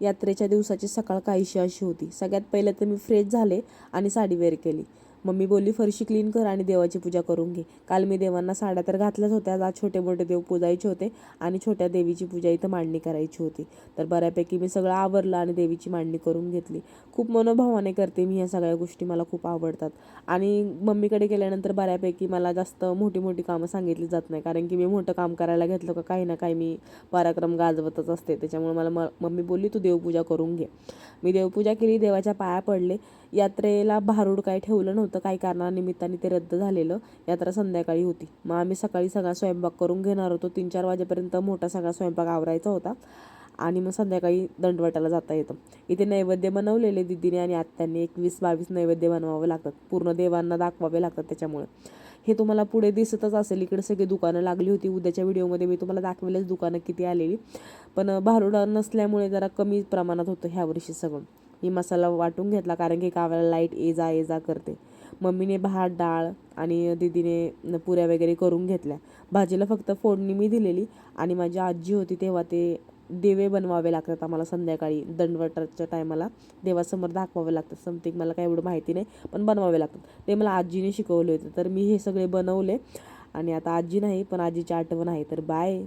यात्रेच्या दिवसाची सकाळ काहीशी अशी होती. सगळ्यात पहिले तर मी फ्रेश झाले आणि साडी वेअर केली. मम्मी बोलली, फरशी क्लीन कर आणि देवाची पूजा करून घे. काल मी देवांना साड्या तर घातल्याच होत्या, आज छोटे मोठे देव पूजायचे होते आणि छोट्या देवीची पूजा इथं मांडणी करायची होती. तर बऱ्यापैकी मी सगळं आवरलं आणि देवीची मांडणी करून घेतली. खूप मनोभावाने करते मी ह्या सगळ्या गोष्टी, मला खूप आवडतात. आणि मम्मीकडे गेल्यानंतर बऱ्यापैकी मला जास्त मोठी मोठी कामं सांगितली जात नाही, कारण की मी मोठं काम करायला घेतलं का काही ना काही मी पराक्रम गाजवतच असते. त्याच्यामुळे मला मम्मी बोलली, तू देवपूजा करून घे. मी देवपूजा केली, देवाच्या पाया पडले. यात्रेला भारूड काही ठेवलं नव्हतं, काही कारणानिमित्ताने ते रद्द झालेलं. यात्रा संध्याकाळी होती. मग आम्ही सकाळी सगळा स्वयंपाक करून घेणार होतो. 3-4 वाजेपर्यंत मोठा सगळा स्वयंपाक आवरायचा होता आणि मग संध्याकाळी दंडवटाला जाता येतं. इथे नैवेद्य बनवलेले दीदीने आणि आत्यांनी 21-22 नैवेद्य बनवावे लागतात, पूर्ण देवांना दाखवावे लागतात. त्याच्यामुळे हे तुम्हाला पुढे दिसतच असेल. इकडे सगळी दुकानं लागली होती. उद्याच्या व्हिडिओमध्ये मी तुम्हाला दाखवेलच दुकानं किती आलेली, पण भारूड नसल्यामुळे जरा कमी प्रमाणात होतं ह्या वर्षी सगळं. मी मसाला वाटून घेतला, कारण की कावाला लाईट ये जा करते. मम्मीने भात डाळ आणि दीदीने पुऱ्या वगैरे करून घेतल्या. भाजीला फक्त फोडणी मी दिलेली. आणि माझी आजी होती तेव्हा ते देवे बनवावे लागतात आम्हाला संध्याकाळी दंडवटाच्या टायमाला, देवासमोर दाखवावे लागतात. समथिंग मला काय एवढं माहिती नाही, पण बनवावे लागतात. ते मला आजीने शिकवले होते. तर मी हे सगळे बनवले आणि आता आजी नाही, पण आजीची आठवण आहे. तर बाय.